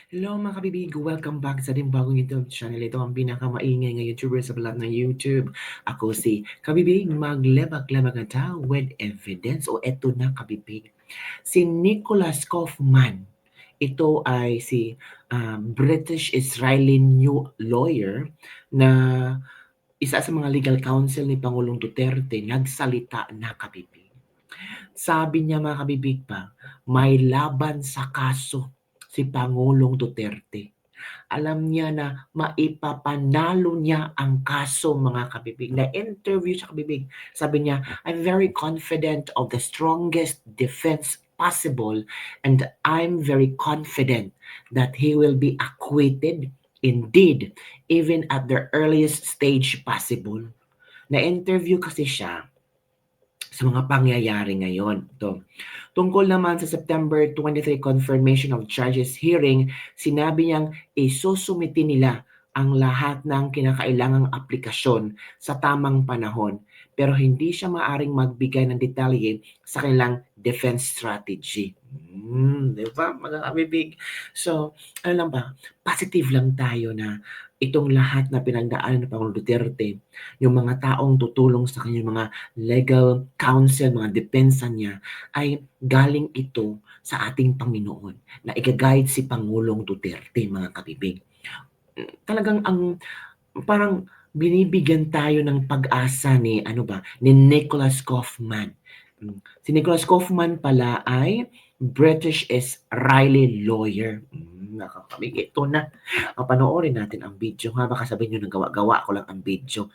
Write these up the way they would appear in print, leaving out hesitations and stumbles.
Hello mga kabibig, welcome back sa ating bagong YouTube channel. Ito ang pinakamaingay ng YouTuber sa balat ng YouTube. Ako si Kabibig, maglebak-lebak na tao with evidence. O eto na kabibig. Si Nicholas Kaufman. Ito ay si British-Israeli new lawyer na isa sa mga legal counsel ni Pangulong Duterte. Nagsalita na kabibig. Sabi niya mga kabibig pa, may laban sa kaso si Pangulong Duterte. Alam niya na maipapanalo niya ang kaso mga kabibig. Na-interview sa kabibig. Sabi niya, I'm very confident of the strongest defense possible and I'm very confident that he will be acquitted indeed even at the earliest stage possible. Na-interview kasi siya sa mga pangyayari ngayon. Ito. Tungkol naman sa September 23 confirmation of charges hearing, sinabi niyang isusumiti nila ang lahat ng kinakailangang aplikasyon sa tamang panahon pero hindi siya maaring magbigay ng detalye sa kanilang defense strategy. Di ba mga kabibig? So, ano lang ba, positive lang tayo na itong lahat na pinagdaanan ng Pangulong Duterte, yung mga taong tutulong sa kanyang mga legal counsel, mga depensa niya, ay galing ito sa ating Panginoon na i-guide si Pangulong Duterte, mga kabibig. Talagang parang binibigyan tayo ng pag-asa ni ni Nicholas Kaufman. Si Nicholas Kaufman pala ay British Israeli lawyer. Nakakabig. Ito na. Panoorin natin ang video. Baka sabihin nyo nagawa-gawa ko lang ang video.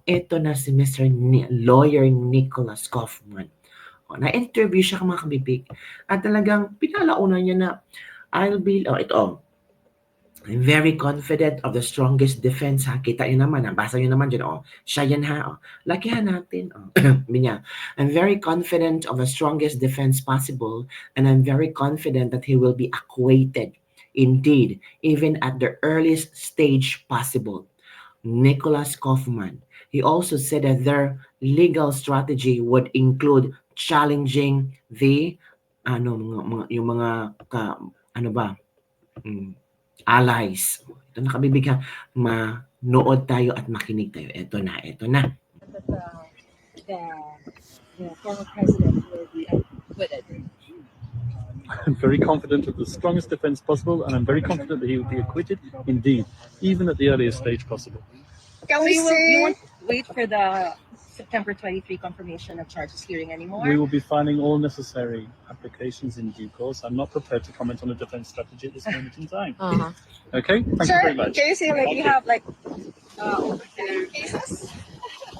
Ito na si Mr. Lawyer Nicholas Kaufman. Na-interview siya mga kabibig. At talagang pinalaunan niya na ito. I'm very confident of the strongest defense ha. Kita nyo naman ha. Basa nyo naman dyan. Siya yan ha. Lakihan natin. Niya. I'm very confident of the strongest defense possible and I'm very confident that he will be acquitted. Indeed, even at the earliest stage possible. Nicholas Kaufman. He also said that their legal strategy would include challenging the yung mga allies. Ito na kabibig ha. Manood tayo at makinig tayo. Ito na. The former president will be acquitted. I'm very confident of the strongest defense possible, and I'm very confident that he will be acquitted, indeed, even at the earliest stage possible. Can we you won't wait for the September 23 confirmation of charges hearing anymore? We will be filing all necessary applications in due course. I'm not prepared to comment on a defense strategy at this moment in time. Okay? Thank you very much. Can you say you have 10 cases?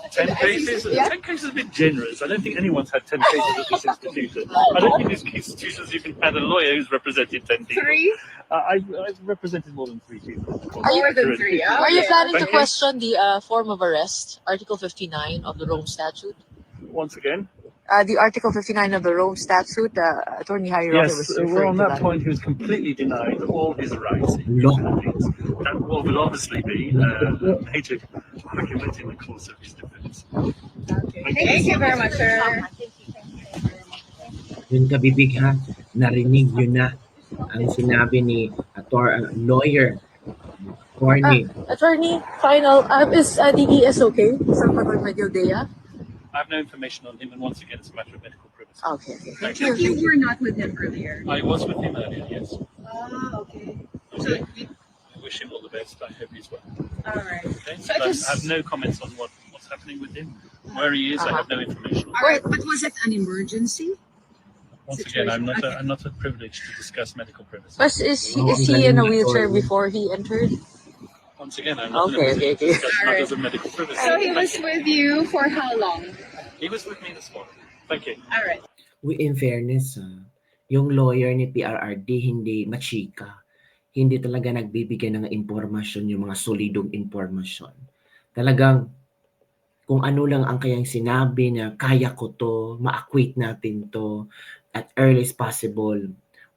10 cases? Yeah. 10 cases is a bit generous. I don't think anyone's had 10 cases at this institution. I don't think this institution's even had a lawyer who's represented 10 people. 3? I've represented more than 3 people. More than 3? Are you planning to Thank you. question the form of arrest, Article 59 of the Rome Statute? Once again? The Article 59 of the Rome Statute, Attorney Harry Roque was Yes, well, referring on to that point, he was completely denied all his rights. No. That will obviously be a major argument in the course of his defense. Thank you very much, sir. Yung kabibig ha, narinig yun na ang sinabi ni lawyer, attorney. Attorney, final, is DES okay? Salvador Medialdea? I have no information on him, and once again, it's a matter of medical privacy. Okay. Thank You were not with him earlier. I was with him earlier, yes. Okay. Okay. I wish him all the best. I hope he's well. All right. Okay? So But I have no comments on what's happening with him. Where he is, I have no information. All right, but was it an emergency? Once again, I'm not privileged to discuss medical privacy. But is he in a wheelchair before he entered? Once again, I'm not Okay, in a position okay. to discuss All matters of medical privacy. So he was Thank you. with you for how long? He was with me this morning. Thank you. All right. In fairness, yung lawyer ni PRRD hindi machika. Hindi talaga nagbibigay ng impormasyon, yung mga solidong impormasyon. Talagang kung ano lang ang kayang sinabi na kaya ko to, ma-acquit natin to at earliest possible,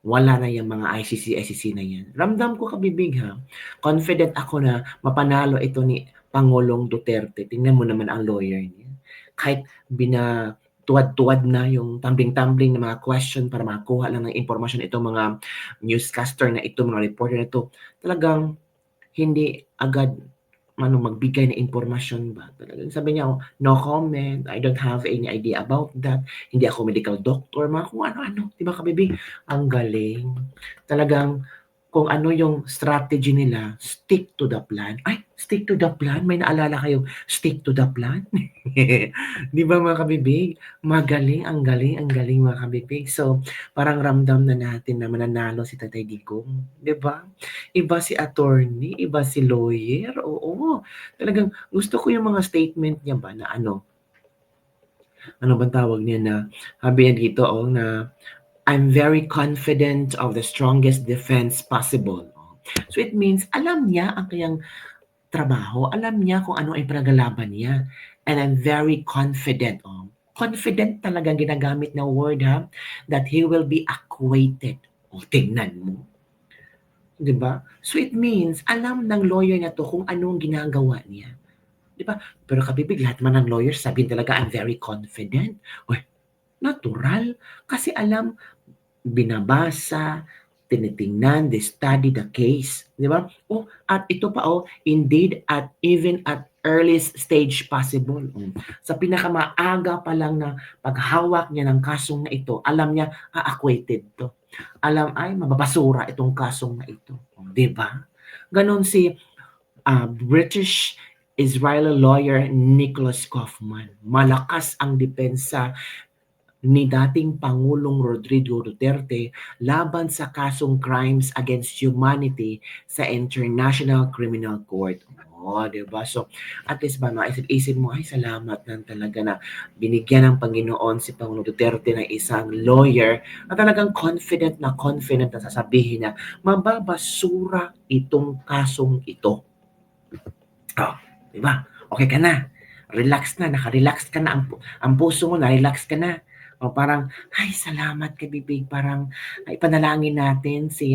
wala na yung mga ICC na yan. Ramdam ko kabibig ha. Confident ako na mapanalo ito ni Pangulong Duterte. Tingnan mo naman ang lawyer niya. Kahit tuwad-tuwad na yung tumbling-tumbling na mga question para makakuha lang ng impormasyon itong mga newscaster na ito, mga reporter na ito, talagang hindi agad magbigay ng impormasyon ba. Talagang sabi niya, no comment, I don't have any idea about that, hindi ako medical doctor, mga kung ano-ano, di ba kabibig? Ang galing. Talagang kung ano yung strategy nila, stick to the plan. Ay, stick to the plan? May naalala kayo, stick to the plan? Di ba mga kabibig? Magaling, ang galing mga kabibig. So, parang ramdam na natin na mananalo si Tatay Digong. Di ba? Iba si attorney, iba si lawyer. Oo, talagang gusto ko yung mga statement niya ba na ano bang tawag niya na, sabi niya dito, na I'm very confident of the strongest defense possible. So it means, alam niya ang kanyang trabaho, alam niya kung ano ay pinaglalaban niya. And I'm very confident. Confident talagang ginagamit na word that he will be acquitted. Tingnan mo. Diba? So it means, alam ng lawyer na to kung anong ginagawa niya. Diba? Pero kabibig, lahat man ng lawyer sabihin talaga, I'm very confident. Natural. Kasi alam, binabasa, tinitingnan, they study the case. Di ba? At ito pa, indeed, even at earliest stage possible. Sa pinakamaaga pa lang na paghawak niya ng kasong na ito, alam niya, acquitted to. Alam ay, mababasura itong kasong na ito. Di ba? Ganon si British Israeli lawyer Nicholas Kaufman. Malakas ang depensa ni dating Pangulong Rodrigo Duterte laban sa kasong crimes against humanity sa International Criminal Court. Diba? So, at least ba, maisip-isip mo, ay salamat na talaga na binigyan ng Panginoon si Pangulong Duterte ng isang lawyer na talagang confident na sasabihin na mababasura itong kasong ito. Diba? Okay ka na. Relax na, naka-relax ka na. Ang puso mo, na-relax ka na. Parang, ay, salamat kay Bibig. Parang, ipanalangin natin si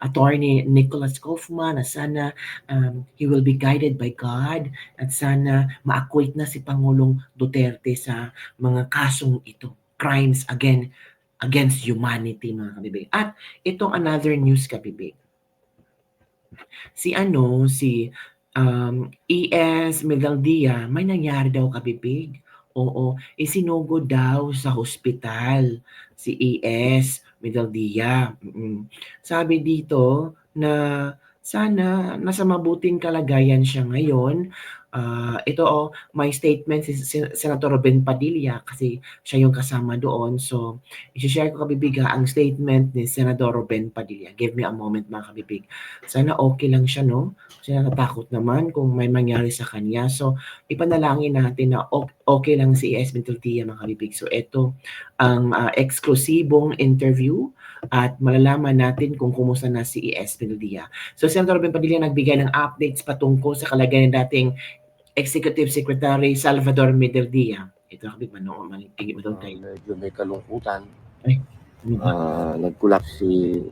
Attorney Nicholas Kaufman na sana he will be guided by God at sana ma-acquit na si Pangulong Duterte sa mga kasong ito. Crimes against humanity, mga kabibig. At itong another news, kabibig. Si E.S. Medaldia, may nangyari daw, kabibig. Oo, isinugod daw sa hospital si E.S. Medaldia. Sabi dito na sana nasa mabuting kalagayan siya ngayon. Ito may statement si Senator Ben Padilla kasi siya yung kasama doon. So, i-share ko kabibiga ang statement ni Senador Ben Padilla. Give me a moment mga kabibig. Sana okay lang siya, no? Kasi natatakot naman kung may mangyari sa kanya. So, ipanalangin natin na okay lang si E.S. Medaldia mga kabibig. So, ito ang eksklusibong interview at malalaman natin kung kumusta na si E.S. Medaldia. So, Senator Ben Padilla nagbigay ng updates patungkol sa kalagayan ng dating Executive Secretary Salvador Medaldia. Ito kabig manigig mo doon kayo. Medyo may kalungkutan. Ano ba? Nag-collapse si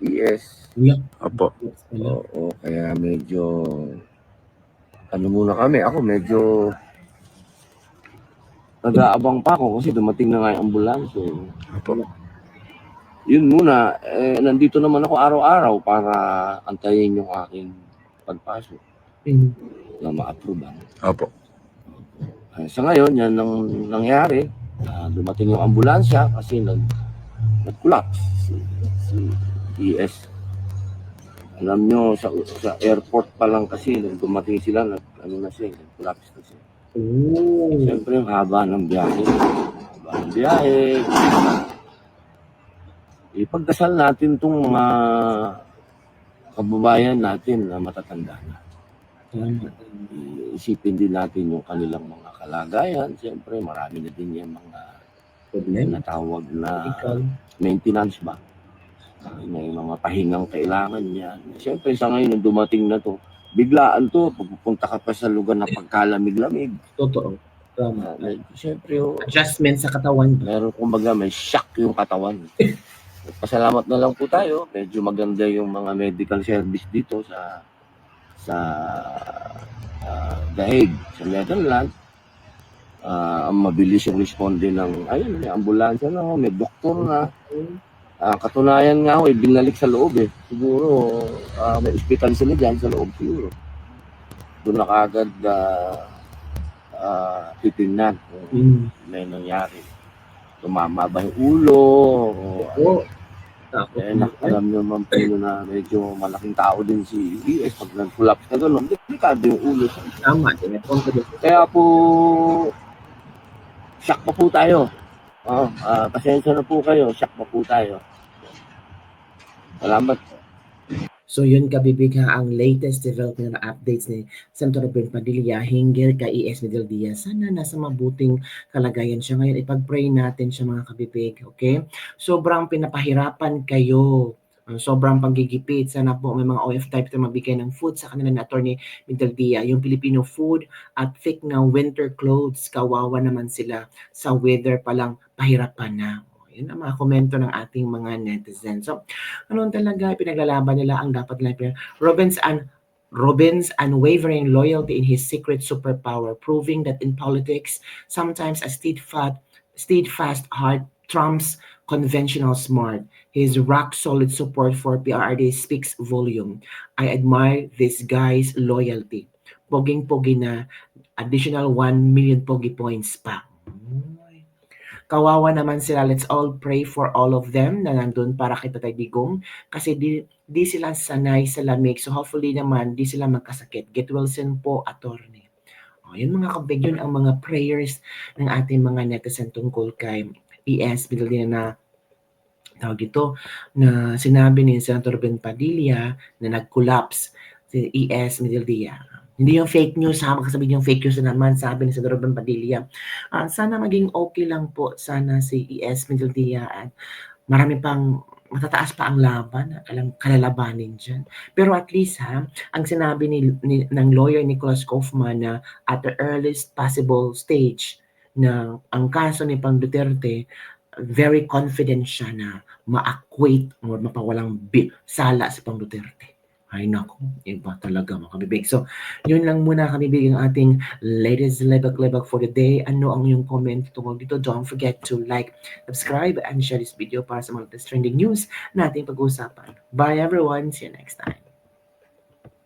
ES. Apo. Oo, kaya medyo muna kami. Ako medyo nag-aabang pa ako kasi dumating na nga yung ambulance. Apo. Yun muna, nandito naman ako araw-araw para antayin yung aking pagpasok na ma-approve. Apo. Sa ngayon, yan ang nangyari. Dumating yung ambulansya kasi nag-collapse si ES. Alam nyo, sa airport pa lang kasi, nung dumating sila, nag-collapse kasi. Siyempre, yung haba ng biyahe. Ipagdasal natin itong mga kababayan natin na matatanda na. Isipin din natin yung kanilang mga kalagayan. Siyempre, marami na din yung mga natawag na maintenance ba. May mga pahingang kailangan niya. Siyempre, sa ngayon, nung dumating na to, biglaan to, pagpupunta ka pa sa lugar na pagkalamig-lamig. Totoo. Tama. Siyempre, Adjustment sa katawan. meron kumbaga may shock yung katawan. Pasalamat na lang po tayo. Medyo maganda yung mga medical service dito sa The Hague, sa Netherlands. ang mabilis yung responde ng, ayun, may ambulansya na, may doktor na. Katunayan nga ako, binalik sa loob eh. Siguro, may ospital sila dyan sa loob siguro. Doon na kaagad titingnan kung may nangyari. Tumama ba yung ulo? O, alam nyo naman po na medyo malaking tao din si ES. Pag nag-collapse na gano'n, delikado yung ulo. Tama. Kaya po, shock pa po tayo. Pasensya na po kayo, shock pa po tayo. Salamat. So yun kabibig ha, ang latest development na updates ni Senator Ben Padilla hinggil kay ES Medel Diaz. Sana nasa mabuting kalagayan siya ngayon. Ipag-pray natin siya mga kabibig. Okay? Sobrang pinapahirapan kayo. Sobrang panggigipit. Sana po may mga OFW na magbigay ng food sa kanila na Attorney Medel Diaz. Yung Filipino food at thick na winter clothes. Kawawa naman sila sa weather palang pahirapan na. Yun ang mga komento ng ating mga netizens. So, ano talaga pinaglalaban nila ang dapat nila. Robin's unwavering loyalty in his secret superpower, proving that in politics, sometimes a steadfast heart trumps conventional smart. His rock-solid support for PRRD speaks volume. I admire this guy's loyalty. Poging-pogi na additional 1 million pogi points pa. Kawawa naman sila. Let's all pray for all of them na nandun para kay Tatay Digong kasi di sila sanay sa lamig. So hopefully naman di sila magkasakit. Get well soon po, attorney. Yun mga kabig, yun ang mga prayers ng ating mga netizen tungkol kay ES Medel na tawag ito na sinabi ni Senator Ben Padilla na nag-collapse si ES Medel. Hindi yung fake news, makasabihin yung fake news na naman, sabi ni Senator Ben Padilla. Sana maging okay lang po sana si ES Medel at marami pang matataas pa ang laban, kalalabanin dyan. Pero at least ang sinabi ng lawyer Nicholas Kaufman na at the earliest possible stage na ang kaso ni Pang Duterte, very confident siya na ma-acquit o mapawalang sala si Pang Duterte. Ay naku, iba talaga mga kabibig. So, yun lang muna kabibig ang ating latest lebak-lebak for the day. Ano ang iyong comment tungkol dito? Don't forget to like, subscribe, and share this video para sa mga trending news na ating pag-uusapan. Bye everyone! See you next time!